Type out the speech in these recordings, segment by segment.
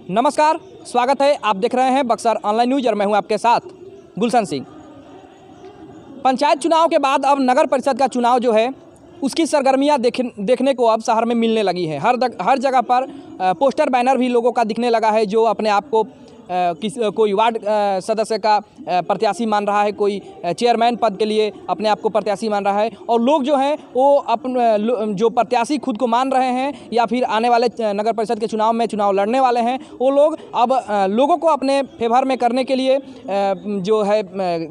नमस्कार, स्वागत है। आप देख रहे हैं बक्सर ऑनलाइन न्यूज़ और मैं हूं आपके साथ गुलशन सिंह। पंचायत चुनाव के बाद अब नगर परिषद का चुनाव जो है उसकी सरगर्मियां देखने को अब शहर में मिलने लगी है। हर जगह पर पोस्टर बैनर भी लोगों का दिखने लगा है, जो अपने आप को कोई वार्ड सदस्य का प्रत्याशी मान रहा है, कोई चेयरमैन पद के लिए अपने आप को प्रत्याशी मान रहा है। और लोग जो हैं वो जो प्रत्याशी खुद को मान रहे हैं या फिर आने वाले नगर परिषद के चुनाव में चुनाव लड़ने वाले हैं, वो लोग अब लोगों को अपने फेवर में करने के लिए जो है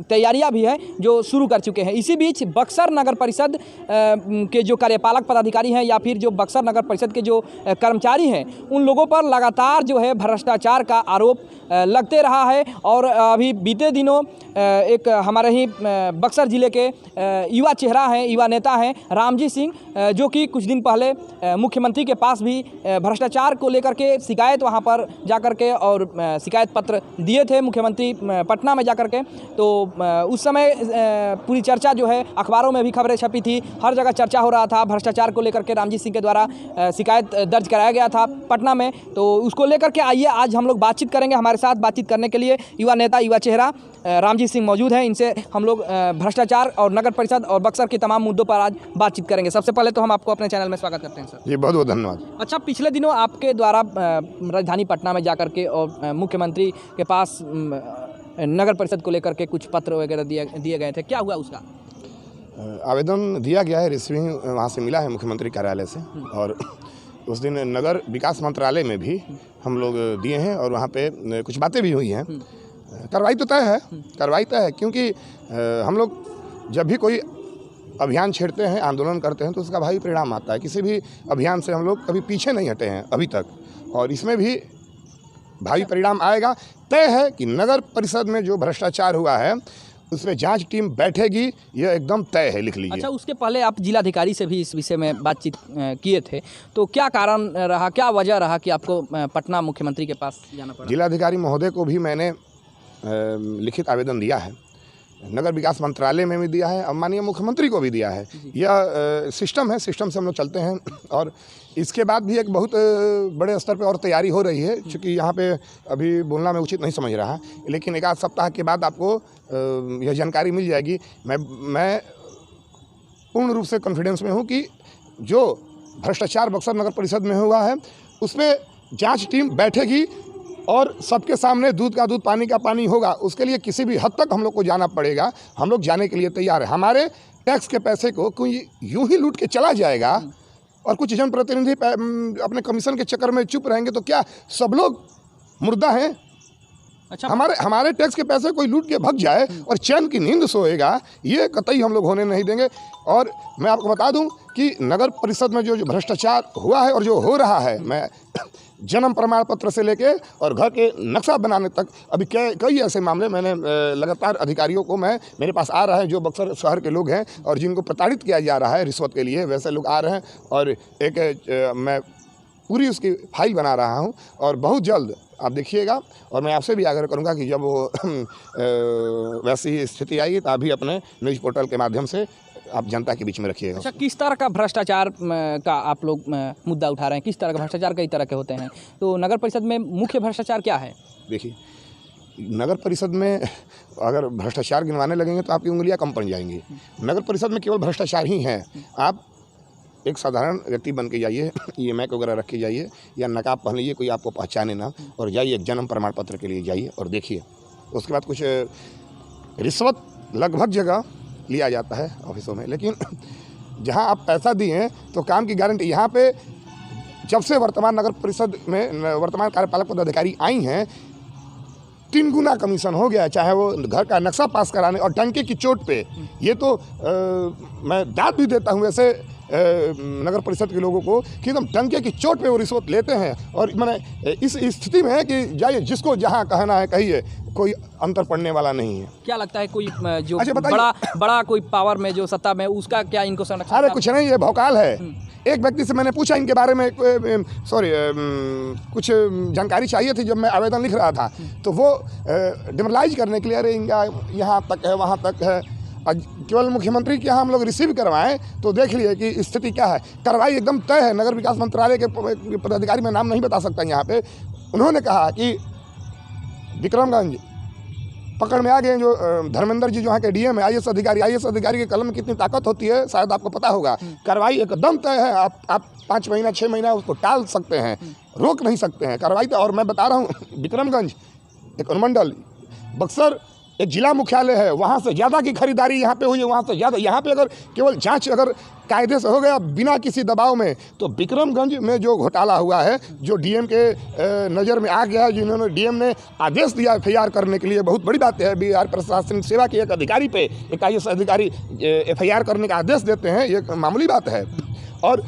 तैयारियां भी है जो शुरू कर चुके हैं। इसी बीच बक्सर नगर परिषद के जो कार्यपालक पदाधिकारी हैं या फिर जो बक्सर नगर परिषद के जो कर्मचारी हैं, उन लोगों पर लगातार जो है भ्रष्टाचार का आरोप लगते रहा है। और अभी बीते दिनों एक हमारे ही बक्सर ज़िले के युवा चेहरा हैं, युवा नेता हैं रामजी सिंह, जो कि कुछ दिन पहले मुख्यमंत्री के पास भी भ्रष्टाचार को लेकर के शिकायत वहां पर जाकर के और शिकायत पत्र दिए थे मुख्यमंत्री पटना में जाकर के। तो उस समय पूरी चर्चा जो है अखबारों में भी खबरें छपी थी, हर जगह चर्चा हो रहा था भ्रष्टाचार को लेकर के। रामजी सिंह के द्वारा शिकायत दर्ज कराया गया था पटना में। तो उसको लेकर के आइए आज हम लोग बातचीत करेंगे। हमारे साथ बातचीत करने के लिए युवा नेता, युवा चेहरा रामजी सिंह मौजूद हैं। इनसे हम लोग भ्रष्टाचार और नगर परिषद और बक्सर के तमाम मुद्दों पर आज बातचीत करेंगे। सबसे पहले तो हम आपको अपने चैनल में स्वागत करते हैं सर। जी बहुत बहुत धन्यवाद। अच्छा, पिछले दिनों आपके द्वारा राजधानी पटना में जाकर के और मुख्यमंत्री के पास नगर परिषद को लेकर के कुछ पत्र वगैरह दिए गए थे, क्या हुआ उसका? आवेदन दिया गया है, रिसीविंग वहाँ से मिला है मुख्यमंत्री कार्यालय से। और उस दिन नगर विकास मंत्रालय में भी हम लोग दिए हैं और वहाँ पे कुछ बातें भी हुई हैं। कार्रवाई तो तय है, कार्रवाई तय है, क्योंकि हम लोग जब भी कोई अभियान छेड़ते हैं, आंदोलन करते हैं, तो उसका भावी परिणाम आता है। किसी भी अभियान से हम लोग कभी पीछे नहीं हटे हैं अभी तक, और इसमें भी भावी परिणाम आएगा। तय है कि नगर परिषद में जो भ्रष्टाचार हुआ है उसमें जांच टीम बैठेगी, यह एकदम तय है, लिख लीजिए। अच्छा, उसके पहले आप जिलाधिकारी से भी इस विषय में बातचीत किए थे, तो क्या कारण रहा, क्या वजह रहा कि आपको पटना मुख्यमंत्री के पास जाना पड़ा? जिलाधिकारी महोदय को भी मैंने लिखित आवेदन दिया है, नगर विकास मंत्रालय में भी दिया है, और माननीय मुख्यमंत्री को भी दिया है। यह सिस्टम है, सिस्टम से हम लोग चलते हैं। और इसके बाद भी एक बहुत बड़े स्तर पे और तैयारी हो रही है, क्योंकि यहाँ पे अभी बोलना मैं उचित नहीं समझ रहा है, लेकिन एक आध सप्ताह के बाद आपको यह जानकारी मिल जाएगी। मैं पूर्ण रूप से कॉन्फिडेंस में हूँ कि जो भ्रष्टाचार बक्सर नगर परिषद में हुआ है उसमें जाँच टीम बैठेगी और सबके सामने दूध का दूध, पानी का पानी होगा। उसके लिए किसी भी हद तक हम लोग को जाना पड़ेगा, हम लोग जाने के लिए तैयार है। हमारे टैक्स के पैसे को कोई यूं ही लूट के चला जाएगा और कुछ जनप्रतिनिधि अपने कमीशन के चक्कर में चुप रहेंगे तो क्या सब लोग मुर्दा हैं? अच्छा, हमारे टैक्स के पैसे कोई लूट के भग जाए और चैन की नींद सोएगा, ये कतई हम लोग होने नहीं देंगे। और मैं आपको बता दूं कि नगर परिषद में जो भ्रष्टाचार हुआ है और जो हो रहा है, मैं जन्म प्रमाण पत्र से लेके और घर के नक्शा बनाने तक अभी कई ऐसे मामले मैंने लगातार अधिकारियों को मेरे पास आ रहा है, जो बक्सर शहर के लोग हैं और जिनको प्रताड़ित किया जा रहा है रिश्वत के लिए, वैसे लोग आ रहे हैं। और मैं पूरी उसकी फाइल बना रहा हूं और बहुत जल्द आप देखिएगा। और मैं आपसे भी आग्रह करूंगा कि जब वो वैसी स्थिति आएगी तो आप भी अपने न्यूज़ पोर्टल के माध्यम से आप जनता के बीच में रखिएगा। अच्छा, किस तरह का भ्रष्टाचार का आप लोग मुद्दा उठा रहे हैं? किस तरह का भ्रष्टाचार कई तरह के होते हैं, तो नगर परिषद में मुख्य भ्रष्टाचार क्या है? देखिए, नगर परिषद में अगर भ्रष्टाचार गिनवाने लगेंगे तो आपकी उंगलियां कम पड़ जाएंगी। नगर परिषद में केवल भ्रष्टाचार ही है। आप एक साधारण व्यक्ति बन के जाइए, ये मैक वगैरह रख के जाइए या नकाब पहन लीजिए, कोई आपको पहचाने ना, और जाइए एक जन्म प्रमाण पत्र के लिए जाइए और देखिए। उसके बाद कुछ रिश्वत लगभग जगह लिया जाता है ऑफिसों में, लेकिन जहां आप पैसा दिए तो काम की गारंटी। यहाँ पे जब से वर्तमान नगर परिषद में वर्तमान कार्यपालक पदाधिकारी आई हैं, 3 गुना कमीशन हो गया, चाहे वो घर का नक्शा पास कराने और टंके की चोट पे। ये तो मैं दाद भी देता हूँ वैसे नगर परिषद के लोगों को कि एकदम टंके की चोट पे वो रिश्वत लेते हैं। और मैंने इस स्थिति में है कि जाइए, जिसको जहाँ कहना है कहिए, कोई अंतर पड़ने वाला नहीं है। क्या लगता है कोई जो बड़ा कोई पावर में, जो सत्ता में, उसका क्या इनको संरक्षण? अरे कुछ नहीं, ये भौकाल है। एक व्यक्ति से मैंने पूछा इनके बारे में, कुछ जानकारी चाहिए थी जब मैं आवेदन लिख रहा था, तो वो डिमोरलाइज करने के लिए, अरे इनका यहाँ तक है, वहाँ तक है, केवल मुख्यमंत्री के यहाँ हम लोग रिसीव करवाएं तो देख लिए कि स्थिति क्या है। कार्रवाई एकदम तय है। नगर विकास मंत्रालय के पदाधिकारी, मैं नाम नहीं बता सकता यहाँ पे, उन्होंने कहा कि विक्रमगंज पकड़ में आ गए जो धर्मेंद्र जी जो यहाँ के डीएम है, आईएएस अधिकारी के कलम में कितनी ताकत होती है शायद आपको पता होगा। कार्रवाई एकदम तय है, आप 5 महीना 6 महीना उसको टाल सकते हैं, रोक नहीं सकते हैं कार्रवाई। तो और मैं बता रहा हूँ विक्रमगंज एक अनुमंडल, बक्सर एक जिला मुख्यालय है, वहाँ से ज़्यादा की खरीदारी यहाँ पे हुई है, वहाँ से ज़्यादा। यहाँ पे अगर केवल जांच अगर कायदे से हो गया बिना किसी दबाव में, तो विक्रमगंज में जो घोटाला हुआ है, जो डीएम के नज़र में आ गया है, जिन्होंने डीएम ने आदेश दिया एफआईआर करने के लिए, बहुत बड़ी बात है। बिहार प्रशासनिक सेवा के एक अधिकारी पे एक आईएएस अधिकारी एफआईआर करने का आदेश देते हैं, ये मामूली बात है। और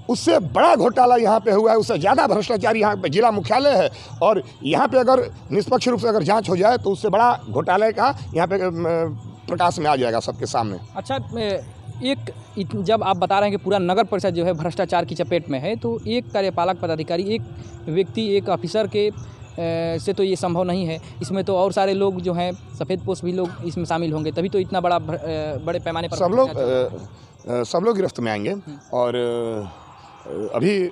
उससे बड़ा घोटाला यहाँ पे हुआ है, उससे ज़्यादा भ्रष्टाचार यहाँ पे जिला मुख्यालय है, और यहाँ पे अगर निष्पक्ष रूप से अगर जांच हो जाए तो उससे बड़ा घोटाले का यहाँ पे प्रकाश में आ जाएगा सबके सामने। अच्छा, जब आप बता रहे हैं कि पूरा नगर परिषद जो है भ्रष्टाचार की चपेट में है, तो एक कार्यपालक पदाधिकारी, एक व्यक्ति, एक ऑफिसर के से तो ये संभव नहीं है। इसमें तो और सारे लोग जो हैं, सफ़ेद पोस्ट भी लोग इसमें शामिल होंगे, तभी तो इतना बड़े पैमाने पर सब लोग गिरफ्त में आएंगे। और अभी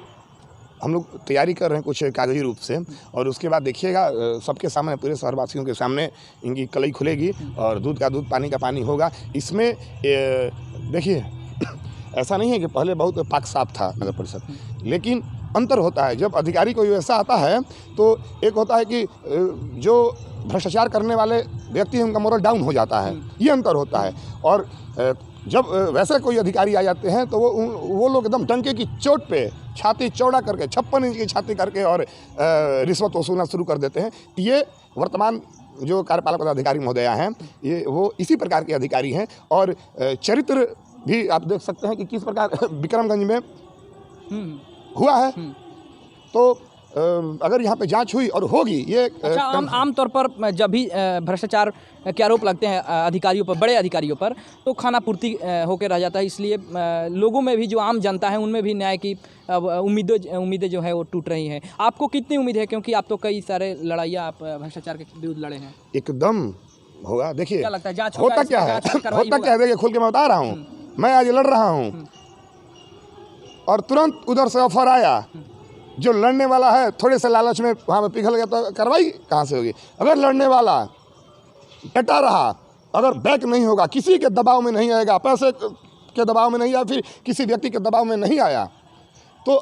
हम लोग तैयारी कर रहे हैं कुछ कागजी रूप से, और उसके बाद देखिएगा सबके सामने, पूरे शहरवासियों के सामने इनकी कलई खुलेगी और दूध का दूध पानी का पानी होगा। इसमें देखिए ऐसा नहीं है कि पहले बहुत पाक साफ था नगर परिषद, लेकिन अंतर होता है जब अधिकारी कोई वैसा आता है, तो एक होता है कि जो भ्रष्टाचार करने वाले व्यक्ति हैं उनका मोरल डाउन हो जाता है, ये अंतर होता है। और जब वैसे कोई अधिकारी आ जाते हैं तो वो लोग एकदम डंके की चोट पे छाती चौड़ा करके 56 इंच की छाती करके और रिश्वत वसूलना शुरू कर देते हैं। ये वर्तमान जो कार्यपालक पदाधिकारी महोदया हैं, ये वो इसी प्रकार के अधिकारी हैं। और चरित्र भी आप देख सकते हैं कि किस प्रकार विक्रमगंज में हुआ है। तो अगर यहाँ पे जांच हुई और होगी, ये अच्छा, आमतौर पर जब भी भ्रष्टाचार के आरोप लगते हैं अधिकारियों पर, बड़े अधिकारियों पर, तो खाना पूर्ति होकर रह जाता है। इसलिए लोगों में भी, जो आम जनता है, उनमें भी न्याय की उम्मीदें जो है वो टूट रही हैं। आपको कितनी उम्मीद है, क्योंकि आप तो कई सारे लड़ाइयाँ आप भ्रष्टाचार के विरुद्ध लड़े हैं? एकदम होगा। देखिए क्या लगता है, जांच होता क्या है, देखिए खुल के मैं बता रहा हूँ। मैं आज लड़ रहा हूँ और तुरंत उधर से ऑफर आया, जो लड़ने वाला है थोड़े से लालच में वहाँ पे पिघल गया, तो कार्रवाई कहाँ से होगी? अगर लड़ने वाला डटा रहा, अगर बैक नहीं होगा, किसी के दबाव में नहीं आएगा, पैसे के दबाव में नहीं आया, फिर किसी व्यक्ति के दबाव में नहीं आया, तो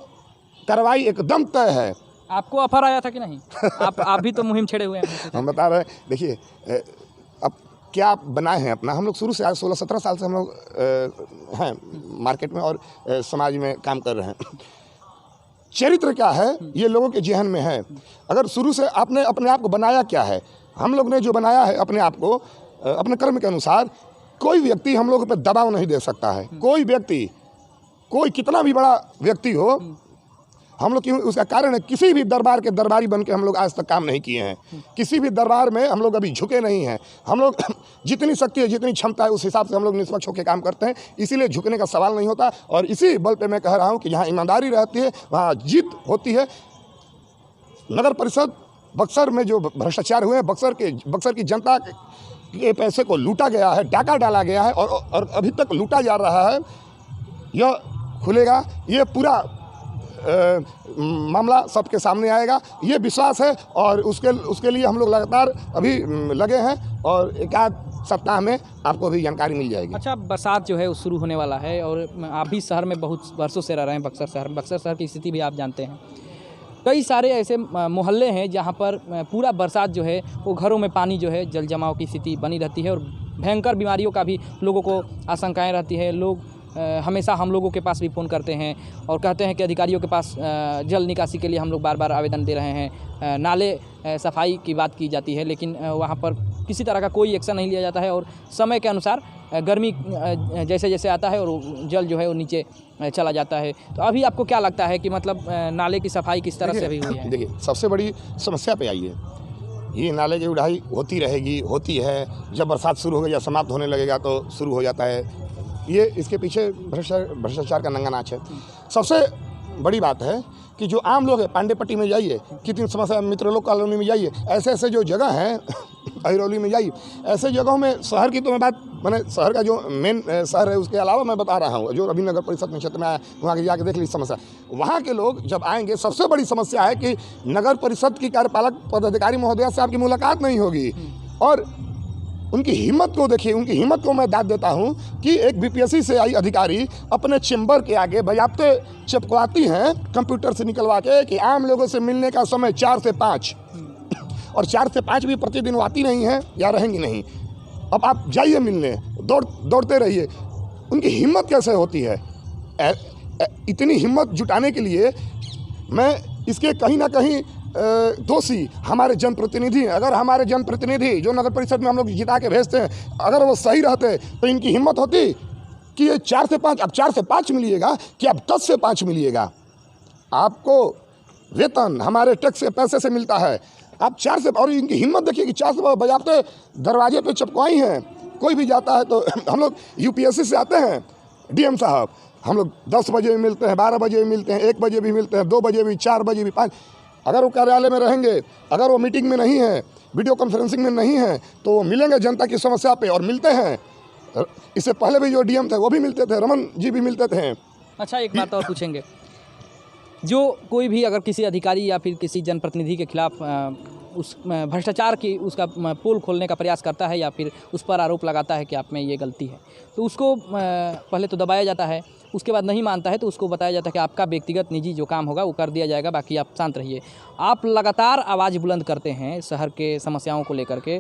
कार्रवाई एकदम तय है। आपको ऑफर आया था कि नहीं? आप भी तो मुहिम छेड़े हुए हैं। हम बता रहे हैं, देखिए अब क्या बनाए हैं अपना, हम लोग शुरू से आज 16-17 साल से हम लोग हैं मार्केट में और समाज में काम कर रहे हैं। चरित्र क्या है ये लोगों के जेहन में है। अगर शुरू से आपने अपने आप को बनाया क्या है, हम लोग ने जो बनाया है अपने आप को अपने कर्म के अनुसार, कोई व्यक्ति हम लोग पे दबाव नहीं दे सकता है। कोई व्यक्ति, कोई कितना भी बड़ा व्यक्ति हो, हम लोग क्यों, उसका कारण है किसी भी दरबार के दरबारी बन के हम लोग आज तक काम नहीं किए हैं। किसी भी दरबार में हम लोग अभी झुके नहीं हैं। हम लोग जितनी शक्ति है, जितनी क्षमता है, उस हिसाब से हम लोग निष्पक्ष होकर काम करते हैं। इसीलिए झुकने का सवाल नहीं होता। और इसी बल पे मैं कह रहा हूँ कि जहाँ ईमानदारी रहती है वहाँ जीत होती है। नगर परिषद बक्सर में जो भ्रष्टाचार हुए हैं, बक्सर की जनता के पैसे को लूटा गया है, डाका डाला गया है और अभी तक लूटा जा रहा है। यह खुलेगा, ये पूरा मामला सबके सामने आएगा, ये विश्वास है। और उसके लिए हम लोग लगातार अभी लगे हैं और एक आध सप्ताह में आपको भी जानकारी मिल जाएगी। अच्छा, बरसात जो है वो शुरू होने वाला है और आप भी शहर में बहुत वर्षों से रह रहे हैं, बक्सर शहर की स्थिति भी आप जानते हैं। कई सारे ऐसे मोहल्ले हैं जहाँ पर पूरा बरसात जो है वो घरों में पानी जो है, जल जमाव की स्थिति बनी रहती है और भयंकर बीमारियों का भी लोगों को आशंकाएँ रहती है। लोग हमेशा हम लोगों के पास भी फ़ोन करते हैं और कहते हैं कि अधिकारियों के पास जल निकासी के लिए हम लोग बार बार आवेदन दे रहे हैं। नाले सफाई की बात की जाती है, लेकिन वहाँ पर किसी तरह का कोई एक्शन नहीं लिया जाता है। और समय के अनुसार गर्मी जैसे जैसे आता है और जल जो है वो नीचे चला जाता है। तो अभी आपको क्या लगता है कि मतलब नाले की सफाई किस तरह से अभी हुई है? देखिए, सबसे बड़ी समस्या पे आई है, ये नाले की उड़ाई होती रहेगी, होती है। जब बरसात शुरू होगी या समाप्त होने लगेगा तो शुरू हो जाता है। ये इसके पीछे भ्रष्टाचार का नंगा नाच है। सबसे बड़ी बात है कि जो आम लोग हैं, पांडेपट्टी में जाइए, कितनी समस्या, मित्रलोक कॉलोनी में जाइए, ऐसे ऐसे जो जगह हैं, अहिरौली में जाइए, ऐसे जगहों में, शहर की तो मैं बात मैंने शहर का जो मेन शहर है उसके अलावा मैं बता रहा हूँ, जो अभी नगर परिषद में क्षेत्र में आया वहाँ के जाके देख ली समस्या। वहाँ के लोग जब आएंगे, सबसे बड़ी समस्या है कि नगर परिषद की कार्यपालक पदाधिकारी महोदया से आपकी मुलाकात नहीं होगी। और उनकी हिम्मत को देखिए, उनकी हिम्मत को मैं दाद देता हूं कि एक बीपीएससी से आई अधिकारी अपने चेंबर के आगे बजाते चिपकवाती हैं कंप्यूटर से निकलवा के कि आम लोगों से मिलने का समय 4 से 5 और 4 से 5 भी प्रतिदिन आती नहीं है या रहेंगी नहीं। अब आप जाइए मिलने, दौड़ते रहिए। उनकी हिम्मत कैसे होती है? इतनी हिम्मत जुटाने के लिए मैं इसके कहीं ना कहीं दोषी हमारे जनप्रतिनिधि हैं। अगर हमारे जनप्रतिनिधि जो नगर परिषद में हम लोग जिता के भेजते हैं, अगर वो सही रहते तो इनकी हिम्मत होती कि ये 4 से 5, अब 4 से 5 मिलिएगा कि अब 10 से 5 मिलिएगा। आपको वेतन हमारे टैक्स के पैसे से मिलता है, आप 4 से, और इनकी हिम्मत देखिए कि 4 से बजाते दरवाजे पे चपकवाई हैं। कोई भी जाता है तो हम लोग यूपीएससी से आते हैं, डीएम साहब, हम लोग 10 बजे भी मिलते हैं, 12 बजे भी मिलते हैं, 1 बजे भी मिलते हैं, 2 बजे भी, 4 बजे भी, 5। अगर वो कार्यालय में रहेंगे, अगर वो मीटिंग में नहीं है, वीडियो कॉन्फ्रेंसिंग में नहीं है, तो वो मिलेंगे जनता की समस्या पे, और मिलते हैं। इससे पहले भी जो डीएम थे वो भी मिलते थे, रमन जी भी मिलते थे। अच्छा, एक बात और पूछेंगे, जो कोई भी अगर किसी अधिकारी या फिर किसी जनप्रतिनिधि के खिलाफ उस भ्रष्टाचार की उसका पोल खोलने का प्रयास करता है या फिर उस पर आरोप लगाता है कि आप में ये गलती है, तो उसको पहले तो दबाया जाता है, उसके बाद नहीं मानता है तो उसको बताया जाता है कि आपका व्यक्तिगत निजी जो काम होगा वो कर दिया जाएगा, बाकी आप शांत रहिए। आप लगातार आवाज़ बुलंद करते हैं शहर के समस्याओं को लेकर के,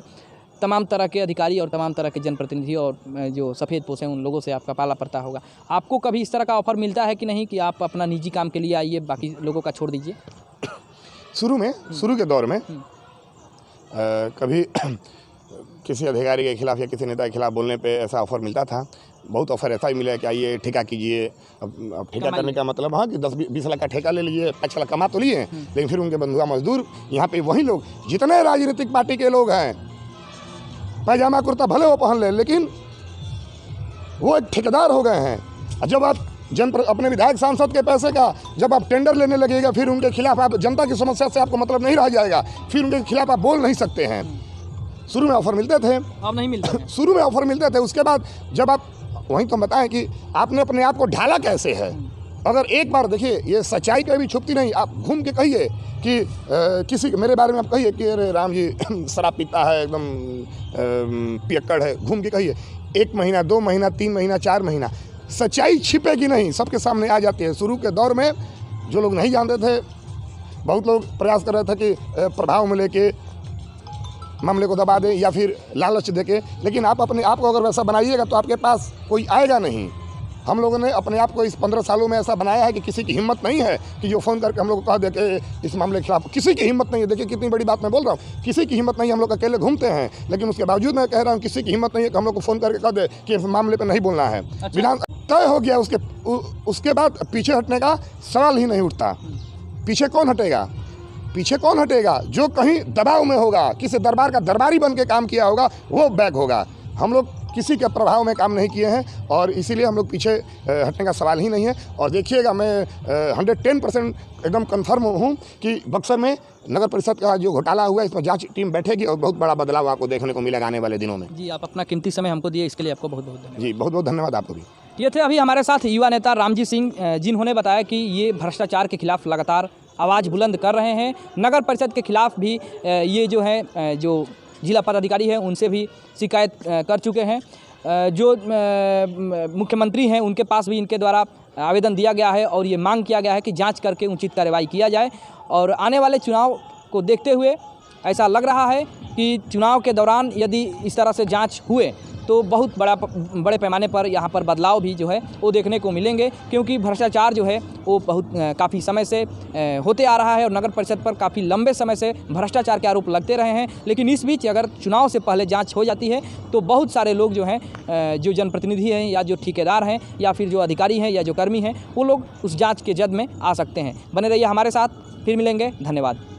तमाम तरह के अधिकारी और तमाम तरह के जनप्रतिनिधि और जो सफ़ेद पोश हैं उन लोगों से आपका पाला पड़ता होगा। आपको कभी इस तरह का ऑफ़र मिलता है कि नहीं कि आप अपना निजी काम के लिए आइए, बाकी लोगों का छोड़ दीजिए? शुरू के दौर में कभी किसी अधिकारी के खिलाफ या किसी नेता के खिलाफ बोलने पे ऐसा ऑफ़र मिलता था। बहुत ऑफ़र ऐसा ही मिला कि आइए ठेका कीजिए। अब ठेका करने का मतलब हाँ कि 10-20 लाख का ठेका ले लीजिए, 5 लाख कमा तो लिए, लेकिन फिर उनके बंधुआ मजदूर यहाँ पे वही लोग, जितने राजनीतिक पार्टी के लोग हैं, पैजामा कुर्ता भले वो पहन ले, लेकिन वो एक ठेकेदार हो गए हैं। जब आप अपने विधायक सांसद के पैसे का जब आप टेंडर लेने लगेगा, फिर उनके खिलाफ आप, जनता की समस्या से आपको मतलब नहीं रह जाएगा, फिर उनके खिलाफ आप बोल नहीं सकते हैं। शुरू में ऑफ़र मिलते थे, अब नहीं मिलते। शुरू में ऑफ़र मिलते थे, उसके बाद जब आप वहीं तो बताएं कि आपने अपने आप को ढाला कैसे है। अगर एक बार देखिए, ये सच्चाई कभी छुपती नहीं। आप घूम के कहिए कि किसी मेरे बारे में आप कहिए कि अरे राम जी शराब पीता है, एकदम पियक्कड़ है, घूम के कहिए। 1 महीना, 2 महीना, 3 महीना, 4 महीना, सच्चाई छिपेगी नहीं, सबके सामने आ जाती है। शुरू के दौर में जो लोग नहीं जानते थे, बहुत लोग प्रयास कर रहे थे कि प्रभाव में लेके मामले को दबा दें या फिर लालच देके, लेकिन आप अपने आप को अगर वैसा बनाइएगा तो आपके पास कोई आएगा नहीं। हम लोगों ने अपने आप को इस 15 सालों में ऐसा बनाया है कि किसी की हिम्मत नहीं है कि जो फ़ोन करके हम लोग को कह दे कि इस मामले के खिलाफ, किसी की हिम्मत नहीं है। देखिए कितनी बड़ी बात मैं बोल रहा हूँ, किसी की हिम्मत नहीं, हम लोग अकेले घूमते हैं, लेकिन उसके बावजूद मैं कह रहा हूँ किसी की हिम्मत नहीं है कि हम लोग को फ़ोन करके कह दे कि इस मामले पर नहीं बोलना है। बिना तय हो गया उसके बाद पीछे हटने का सवाल ही नहीं उठता। पीछे कौन हटेगा? पीछे कौन हटेगा? जो कहीं दबाव में होगा, किसी दरबार का दरबारी बन के काम किया होगा, वो बैक होगा। हम लोग किसी के प्रभाव में काम नहीं किए हैं और इसीलिए हम लोग पीछे हटने का सवाल ही नहीं है। और देखिएगा, मैं 110% एकदम कन्फर्म हूँ कि बक्सर में नगर परिषद का जो घोटाला हुआ है, इसमें जांच टीम बैठेगी और बहुत बड़ा बदलाव आपको देखने को मिलेगा आने वाले दिनों में। जी, आप अपना कीमती समय हमको दिए, इसके लिए आपको बहुत बहुत धन्यवाद। जी, बहुत बहुत धन्यवाद आपको भी। ये थे अभी हमारे साथ युवा नेता रामजी सिंह, जिन्होंने बताया कि ये भ्रष्टाचार के खिलाफ लगातार आवाज़ बुलंद कर रहे हैं। नगर परिषद के खिलाफ भी ये जो है, जो जिला पदाधिकारी हैं उनसे भी शिकायत कर चुके हैं। जो मुख्यमंत्री हैं उनके पास भी इनके द्वारा आवेदन दिया गया है और ये मांग किया गया है कि जांच करके उचित कार्रवाई किया जाए। और आने वाले चुनाव को देखते हुए ऐसा लग रहा है कि चुनाव के दौरान यदि इस तरह से जांच हुए तो बहुत बड़े पैमाने पर यहाँ पर बदलाव भी जो है वो देखने को मिलेंगे, क्योंकि भ्रष्टाचार जो है वो काफ़ी समय से होते आ रहा है और नगर परिषद पर काफ़ी लंबे समय से भ्रष्टाचार के आरोप लगते रहे हैं। लेकिन इस बीच अगर चुनाव से पहले जांच हो जाती है तो बहुत सारे लोग जो हैं, जो जनप्रतिनिधि हैं या जो ठेकेदार हैं या फिर जो अधिकारी हैं या जो कर्मी हैं, वो लोग उस जाँच के जद में आ सकते हैं। बने रहिए हमारे साथ, फिर मिलेंगे। धन्यवाद।